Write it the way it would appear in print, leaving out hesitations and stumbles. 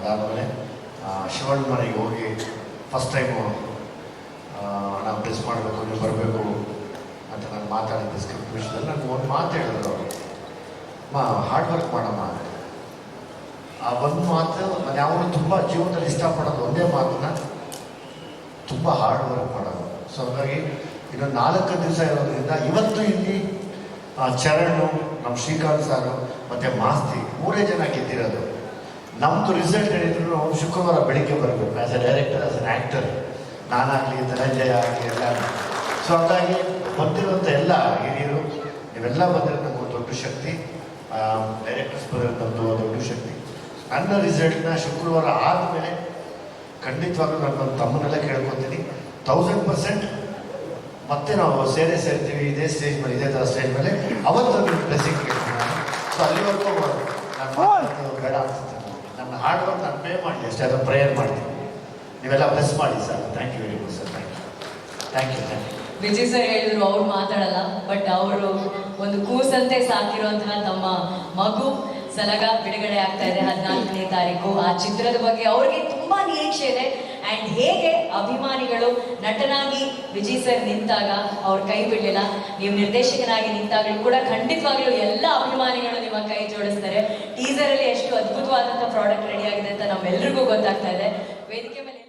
ಅದಾದಮೇಲೆ ಶಿವಣ್ಣ ಮನೆಗೆ ಹೋಗಿ ಫಸ್ಟ್ ಟೈಮು ನಾವು ಡ್ರೆಸ್ ಮಾಡಬೇಕು, ನೀವು ಬರಬೇಕು ಅಂತ ನಾನು ಮಾತಾಡಿದ್ದೆ ಸ್ಕ್ರಿಪ್ಟ್ ವಿಷಯದಲ್ಲಿ. ನನಗೆ ಒಂದು ಮಾತು ಹೇಳಿದ್ರು ಅವರು, ಹಾರ್ಡ್ ವರ್ಕ್ ಮಾಡಮ್ಮ. ಆ ಒಂದು ಮಾತು ನಾನು ಯಾವಾಗಲೂ ತುಂಬ ಜೀವನದಲ್ಲಿ ಇಷ್ಟಪಡೋದು ಒಂದೇ ಮಾತನ್ನ, ತುಂಬ ಹಾರ್ಡ್ ವರ್ಕ್ ಮಾಡೋದು. ಸೊ ಹಾಗಾಗಿ ಇನ್ನು 4 ದಿವಸ ಇರೋದ್ರಿಂದ ಇವತ್ತು ಇಲ್ಲಿ ಚರಣ್, ನಮ್ಮ ಶ್ರೀಕಾಂತ್ ಸಾರು ಮತ್ತು ಮಾಸ್ತಿ 3 ಜನ ಗೆದ್ದಿರೋದು. ನಮ್ಮದು ರಿಸಲ್ಟ್ ಹೇಳಿದ್ರು ಶುಕ್ರವಾರ ಬೆಳಿಗ್ಗೆ ಬರಬೇಕು as a director, as an actor, ನಾನಾಗಲಿ ಧನಂಜಯ ಆಗಲಿ ಎಲ್ಲ. ಸೊ ಹಾಗಾಗಿ ಬಂದಿರುವಂಥ ಎಲ್ಲ ಹಿರಿಯರು ನೀವೆಲ್ಲ ಬಂದಿರೋದು ನಮಗೊಂದು ದೊಡ್ಡ ಶಕ್ತಿ, ಡೈರೆಕ್ಟರ್ಸ್ ಬರೋದು ನಮ್ಮದು ದೊಡ್ಡ ಶಕ್ತಿ. ನನ್ನ ರಿಸಲ್ಟ್ನ ಶುಕ್ರವಾರ ಆದಮೇಲೆ ಖಂಡಿತವಾಗ್ಲೂ ನಾನು ನನ್ನ ತಮ್ಮನೆಲ್ಲ ಕೇಳ್ಕೊತೀನಿ, 1000% ಮತ್ತೆ ನಾವು ಸೇರ್ತೀವಿ ಇದೇ ಸ್ಟೇಜ್ ಮೇಲೆ, ಇದೇ ಥರ ಸ್ಟೇಜ್ ಮೇಲೆ. ಅವತ್ತು ನೀವು ಬ್ಲೆಸ್ಸಿಂಗ್ ಕೇಳ್ತೀನಿ ನಾನು. ಸೊ ಅಲ್ಲಿವರೆಗೂ ನಾನು ಬೇಡ ಅನಿಸುತ್ತೆ. ನನ್ನ ಹಾರ್ಡ್ ವರ್ಕ್ ನಾನು ಪೇ ಮಾಡಲಿ ಅಷ್ಟೇ, ಅದು ಪ್ರೇಯರ್ ಮಾಡ್ತೀನಿ. ನೀವೆಲ್ಲ ಬ್ಲೆಸ್ ಮಾಡಿ sir. Thank you very much sir. Thank you. Vijay sir ಹೇಳಿದ್ರು ಅವ್ರು ಮಾತಾಡಲ್ಲ, ಬಟ್ ಅವರು ಒಂದು ಕೂಸಂತೆ ಸಾಕಿರುವಂತಹ ತಮ್ಮ ಮಗು ಸಲಗ ಬಿಡುಗಡೆ ಆಗ್ತಾ ಇದೆ 14ನೇ ತಾರೀಕು. ಆ ಚಿತ್ರದ ಬಗ್ಗೆ ಅವ್ರಿಗೆ ತುಂಬಾ ನಿರೀಕ್ಷೆ ಇದೆ. ಆ್ಯಂಡ್ ಹೇಗೆ ಅಭಿಮಾನಿಗಳು ನಟನಾಗಿ ವಿಜಯ್ ಸರ್ ನಿಂತಾಗ ಅವ್ರ ಕೈ ಬಿಡಲಿಲ್ಲ, ನೀವು ನಿರ್ದೇಶಕನಾಗಿ ನಿಂತಾಗಲೂ ಕೂಡ ಖಂಡಿತವಾಗ್ಲೂ ಎಲ್ಲ ಅಭಿಮಾನಿಗಳು ನಿಮ್ಮ ಕೈ ಜೋಡಿಸ್ತಾರೆ. ಟೀಸರಲ್ಲಿ ಎಷ್ಟು ಅದ್ಭುತವಾದಂಥ ಪ್ರಾಡಕ್ಟ್ ರೆಡಿ ಆಗಿದೆ ಅಂತ ನಮ್ಮೆಲ್ಲರಿಗೂ ಗೊತ್ತಾಗ್ತಾ ಇದೆ. ವೇದಿಕೆ ಮೇಲೆ